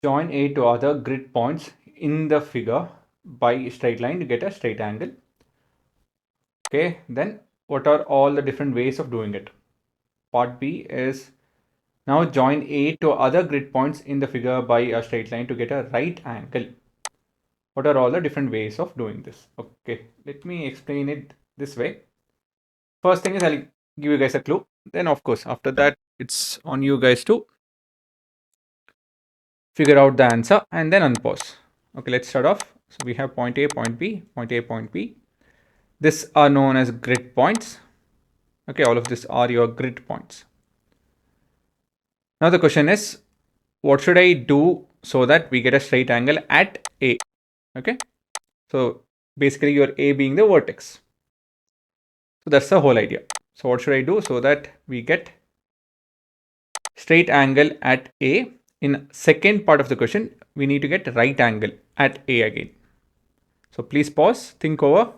join A to other grid points in the figure by a straight line to get a straight angle. Okay, then what are all the different ways of doing it? Part B is now join A to other grid points in the figure by a straight line to get a right angle. What are all the different ways of doing this? Okay, let me explain it this way. First thing is I'll give you guys a clue. Then of course, after that, it's on you guys to figure out the answer and then unpause. Okay, let's start off. So we have point A, point B, point A, point B. These are known as grid points. Okay, all of these are your grid points. Now the question is, what should I do so that we get a straight angle at A? Okay, so basically your A being the vertex. So that's the whole idea. So what should I do so that we get straight angle at A? In second part of the question, we need to get right angle at A again. So please pause, think over.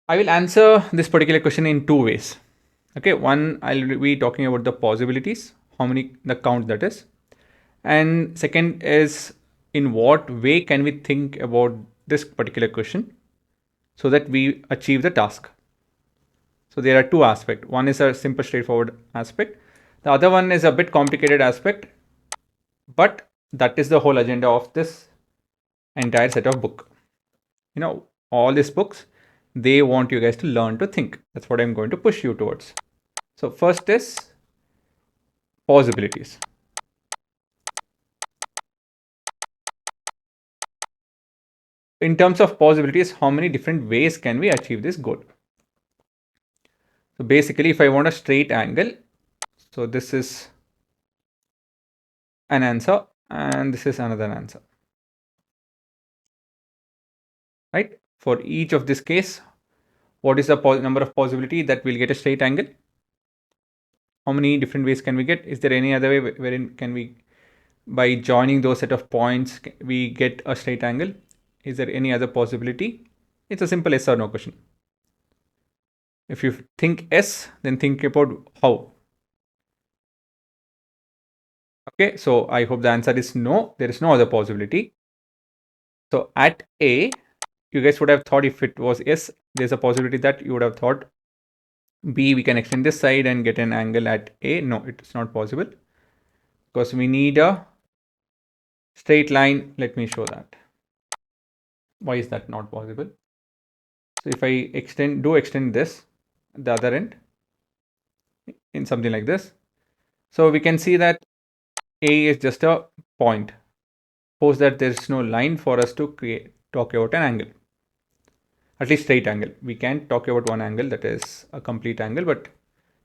I will answer this particular question in two ways. Okay, one, I'll be talking about the possibilities, how many, the count that is. And second is, in what way can we think about this particular question so that we achieve the task. So there are two aspects. One is a simple straightforward aspect. The other one is a bit complicated aspect, but that is the whole agenda of this entire set of book. You know, all these books, they want you guys to learn to think. That's what I'm going to push you towards. So first is possibilities. In terms of possibilities, how many different ways can we achieve this goal? So basically, if I want a straight angle, so this is an answer and this is another answer, right? For each of this case, what is the number of possibility that we'll get a straight angle? How many different ways can we get? Is there any other way wherein can we, by joining those set of points, we get a straight angle? Is there any other possibility? It's a simple yes or no question. If you think yes, then think about how. Okay, so I hope the answer is no. There is no other possibility. So at A, you guys would have thought if it was yes, there's a possibility that you would have thought B, we can extend this side and get an angle at A. No, it's not possible because we need a straight line. Let me show that. Why is that not possible? So if I extend this, the other end in something like this, so we can see that A is just a point. Suppose that there's no line for us to talk about an angle, at least straight angle. We can't talk about one angle that is a complete angle, but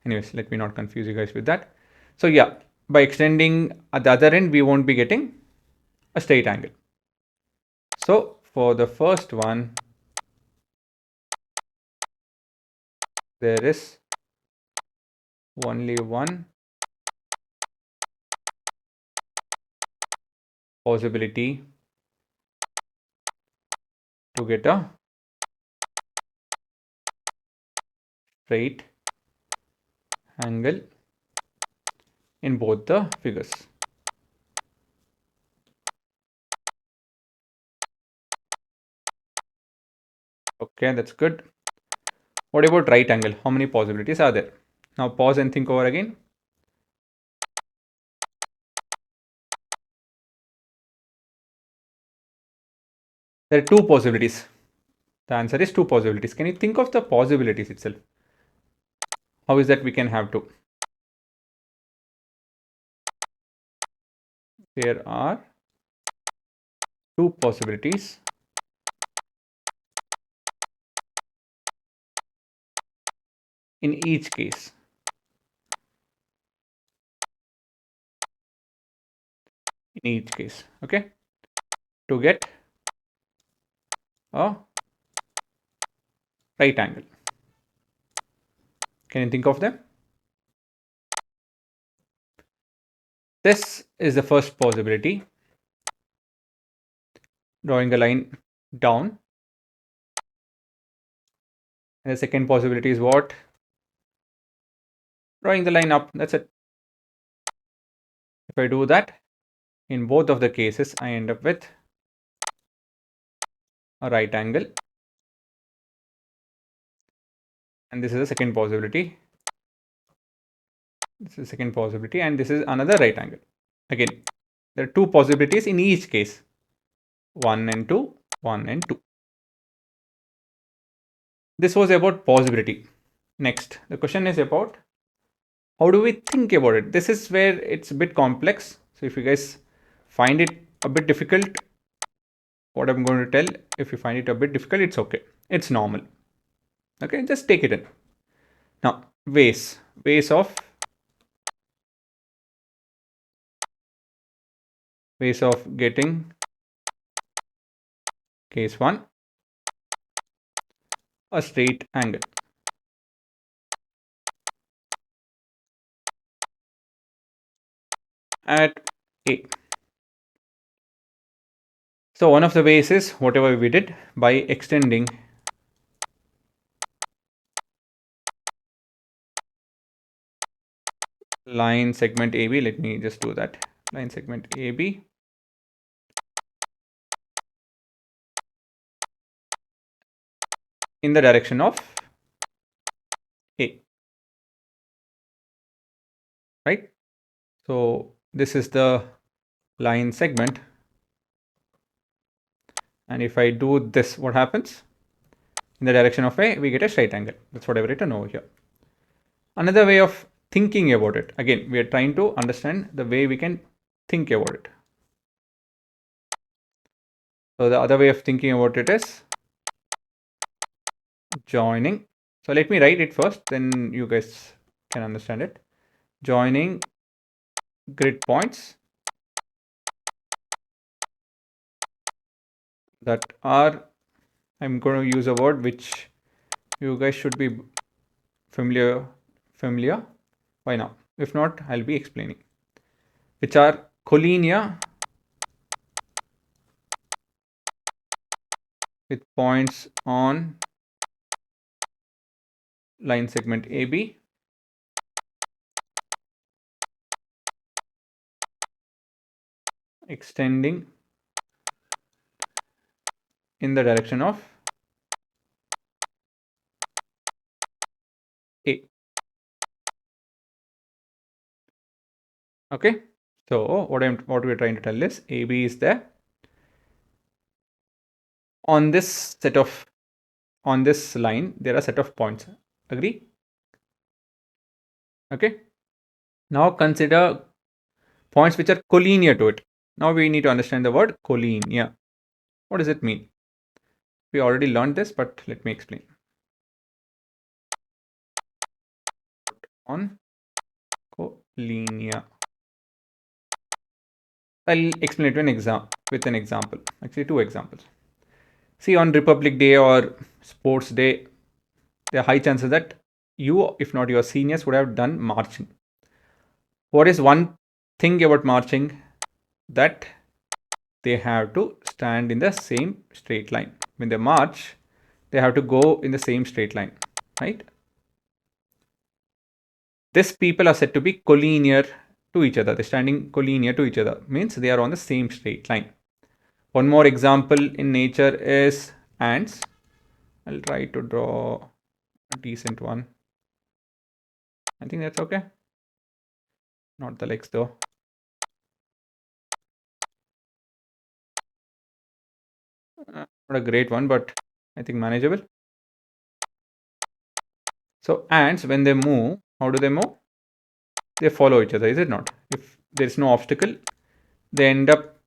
anyways, let me not confuse you guys with that. So yeah, by extending at the other end, we won't be getting a straight angle. So for the first one, there is only one possibility to get a straight angle in both the figures. Okay, that's good. What about right angle? How many possibilities are there? Now pause and think over again. There are two possibilities. The answer is two possibilities. Can you think of the possibilities itself? How is that we can have two? There are two possibilities. In each case. In each case, okay? To get a right angle. Can you think of them? This is the first possibility. Drawing a line down. And the second possibility is what? Drawing the line up. That's it. If I do that, in both of the cases, I end up with a right angle. And this is the second possibility. This is the second possibility. And this is another right angle. Again, there are two possibilities in each case. 1 and 2, 1 and 2. This was about possibility. Next, the question is about how do we think about it? This is where it's a bit complex. So if you guys find it a bit difficult, what I'm going to tell, if you find it a bit difficult, it's okay. It's normal. Okay, just take it in. Now, ways of getting case 1 a straight angle. At A. So one of the ways is whatever we did by extending line segment AB. Let me just do that. Line segment AB in the direction of A. Right? So this is the line segment. And if I do this, what happens? In the direction of A, we get a straight angle. That's what I've written over here. Another way of thinking about it. Again, we are trying to understand the way we can think about it. So the other way of thinking about it is joining. So let me write it first, then you guys can understand it. Joining grid points that are, I'm going to use a word which you guys should be familiar by now. If not, I'll be explaining. Which are collinear with points on line segment AB extending in the direction of A. Okay, so what we're trying to tell is AB is there on this line. There are a set of points. Agree? Okay. Now consider points which are collinear to it. Now we need to understand the word collinear. What does it mean? We already learned this, but let me explain. On collinear. I'll explain it with an example. Actually, two examples. See, on Republic Day or Sports Day, there are high chances that you, if not your seniors, would have done marching. What is one thing about marching? That they have to stand in the same straight line. When they march, they have to go in the same straight line, right? These people are said to be collinear to each other. They're standing collinear to each other, means they are on the same straight line. One more example in nature is ants. I'll try to draw a decent one. I think that's okay. Not the legs though. Not a great one, but I think manageable. So ants, when they move, how do they move? They follow each other, is it not? If there is no obstacle, they end up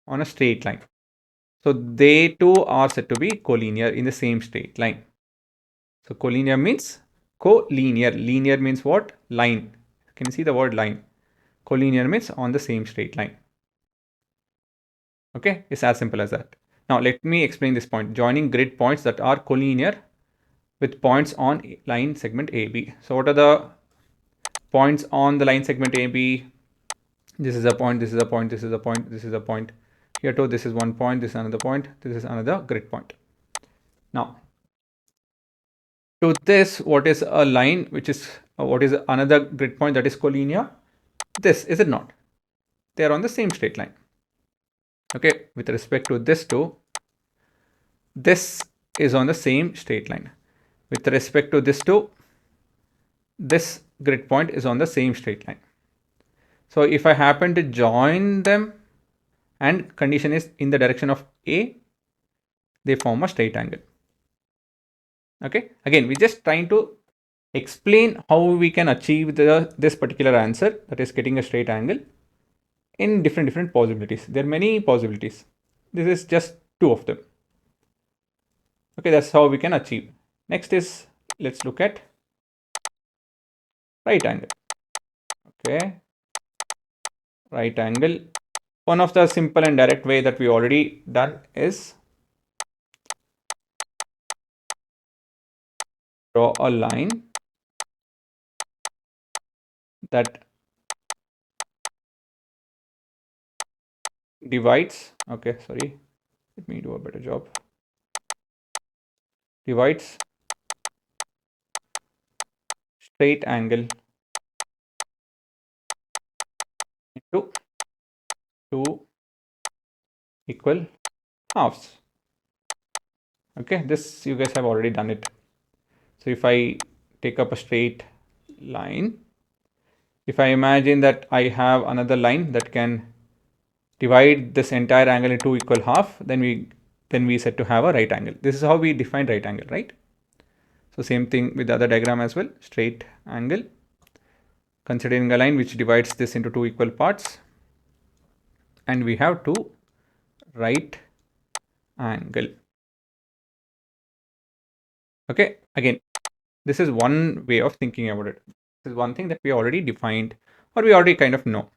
on a straight line. So they too are said to be collinear in the same straight line. So collinear means collinear. Linear means what? Line. Can you see the word line? Collinear means on the same straight line. Okay, it's as simple as that. Now let me explain this point. Joining grid points that are collinear with points on line segment AB. So what are the points on the line segment AB? This is a point, this is a point, this is a point, this is a point. Here too, this is one point, this is another point, this is another grid point. Now, to this, what is a line which is what is another grid point that is collinear? This, is it not? They are on the same straight line. Okay, with respect to this two, this is on the same straight line. With respect to this two, this grid point is on the same straight line. So if I happen to join them and condition is in the direction of A, they form a straight angle. Okay, again, we're just trying to explain how we can achieve this particular answer, that is getting a straight angle, in different possibilities. There are many possibilities. This is just two of them. Okay, that's how we can achieve. Next is, let's look at right angle. Okay, right angle. One of the simple and direct way that we already done is draw a line that divides, okay, sorry, let me do a better job, divides straight angle into two equal halves. Okay, this you guys have already done it. So if I take up a straight line, if I imagine that I have another line that can divide this entire angle into equal half, then we set to have a right angle. This is how we define right angle, right? So same thing with the other diagram as well. Straight angle, considering a line which divides this into two equal parts, and we have two right angle. Okay, again, this is one way of thinking about it. This is one thing that we already defined, or we already kind of know.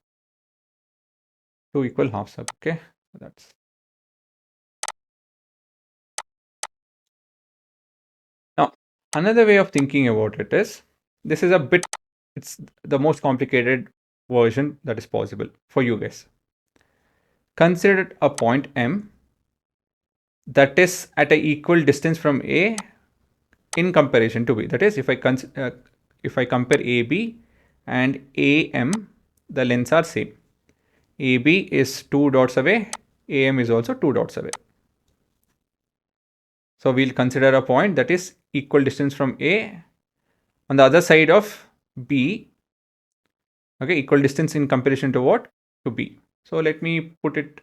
Two equal halves. Okay, that's now another way of thinking about it is, this is a bit, it's the most complicated version that is possible for you guys. Consider a point M that is at an equal distance from A in comparison to B. That is, if I compare AB and AM, the lengths are same. AB is 2 dots away, AM is also 2 dots away. So we'll consider a point that is equal distance from A on the other side of B. Okay, equal distance in comparison to what? To B. So let me put it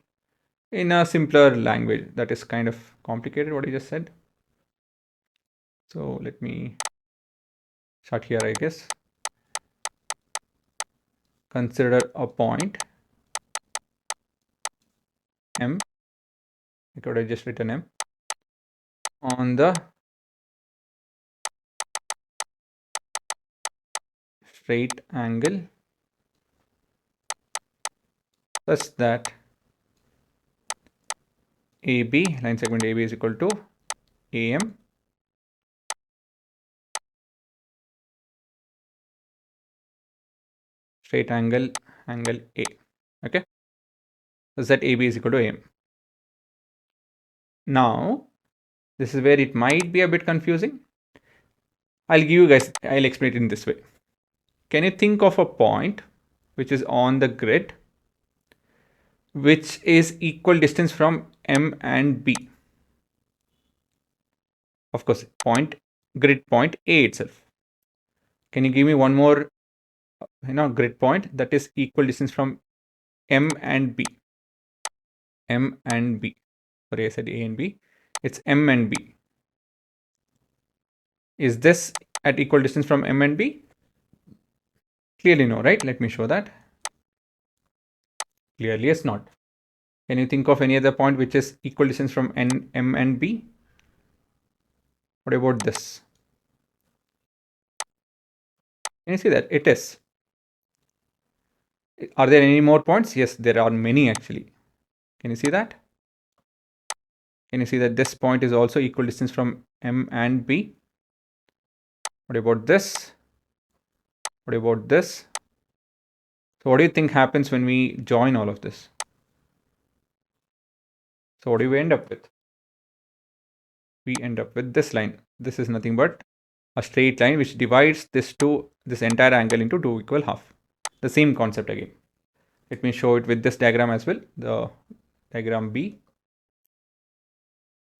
in a simpler language. That is kind of complicated what I just said. So let me start here, I guess. Consider a point M. I could have just written M on the straight angle such that AB, line segment AB is equal to AM straight angle A. Okay, such that AB is equal to AM. Now, this is where it might be a bit confusing. I'll explain it in this way. Can you think of a point which is on the grid which is equal distance from M and B? Of course, grid point A itself. Can you give me one more grid point that is equal distance from M and B? M and B. Sorry, I said A and B. It's M and B. Is this at equal distance from M and B? Clearly no, right? Let me show that. Clearly it's not. Can you think of any other point which is equal distance from M and B? What about this? Can you see that? It is. Are there any more points? Yes, there are many actually. Can you see that? Can you see that this point is also equal distance from M and B? What about this? What about this? So what do you think happens when we join all of this? So what do we end up with? We end up with this line. This is nothing but a straight line which divides this entire angle into 2 equal half. The same concept again. Let me show it with this diagram as well. The diagram B.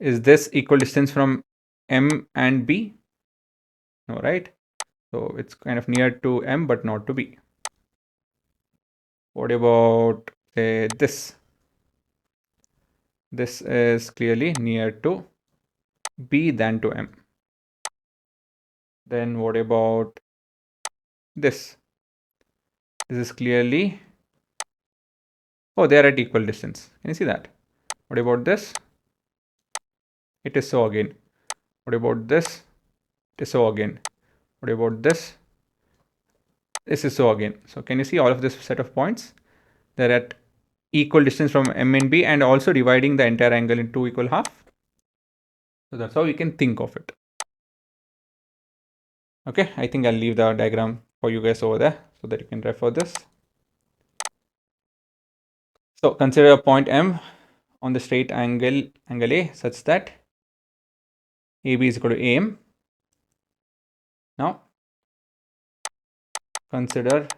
Is this equal distance from M and B? No, right? So it's kind of near to M but not to B. What about, say, this? This is clearly near to B than to M. Then what about this? This is clearly, oh, they are at equal distance. Can you see that? What about this? It is so again. What about this? It is so again. What about this? This is so again. So can you see all of this set of points? They're at equal distance from M and B and also dividing the entire angle into 2 equal half. So that's how we can think of it. Okay, I think I'll leave the diagram for you guys over there so that you can refer this. So consider a point M on the straight angle A such that AB is equal to AM. Now consider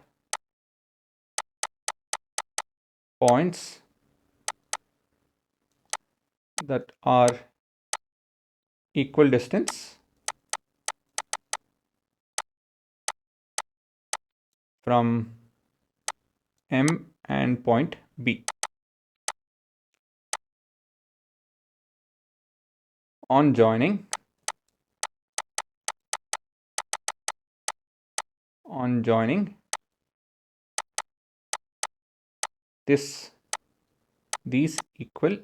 points that are equal distance from M and point B. On joining these equal,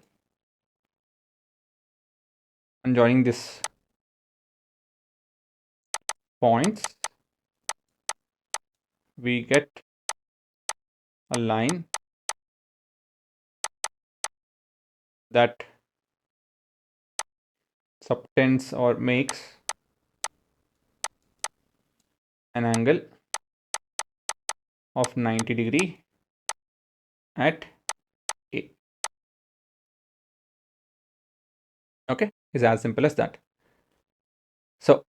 on joining this points, we get a line that subtends or makes an angle of 90 degree at A. Okay, it's as simple as that. So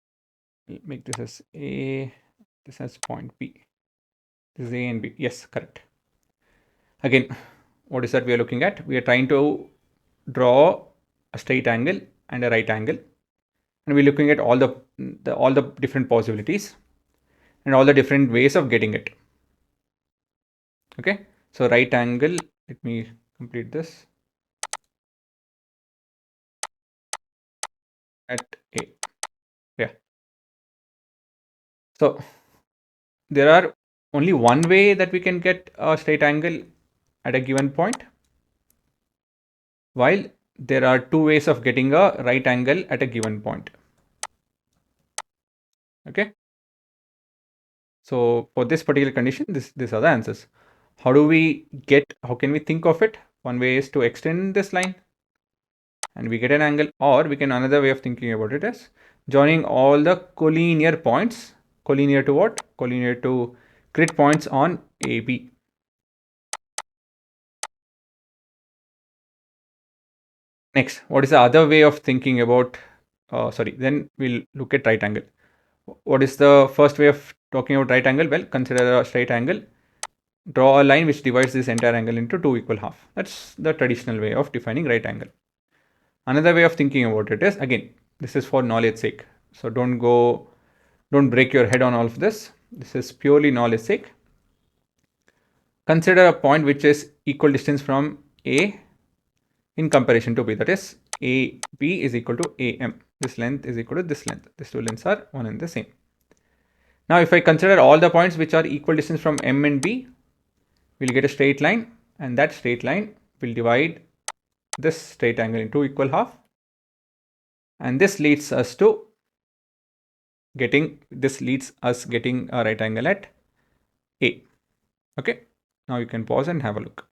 I'll make this as A, this as point B. This is A and B. Yes, correct. Again, what is that we are looking at? We are trying to draw a straight angle and a right angle, and we're looking at all the different possibilities and all the different ways of getting it. Okay, so right angle, let me complete this at A. Yeah, so there are only one way that we can get a straight angle at a given point, while there are two ways of getting a right angle at a given point. Okay, so for this particular condition, these are the answers. How can we think of it? One way is to extend this line and we get an angle, or another way of thinking about it is joining all the collinear points. Collinear to what? Collinear to grid points on AB. Next, what is the other way of thinking about, then we'll look at right angle. What is the first way of talking about right angle? Well, consider a straight angle. Draw a line which divides this entire angle into 2 equal half. That's the traditional way of defining right angle. Another way of thinking about it is, again, this is for knowledge sake. So don't break your head on all of this. This is purely knowledge sake. Consider a point which is equal distance from A in comparison to B. That is, AB is equal to AM. This length is equal to this length. These two lengths are one and the same. Now, if I consider all the points which are equal distance from M and B, we'll get a straight line, and that straight line will divide this straight angle into equal half, and this leads us getting a right angle at A. Okay, now you can pause and have a look.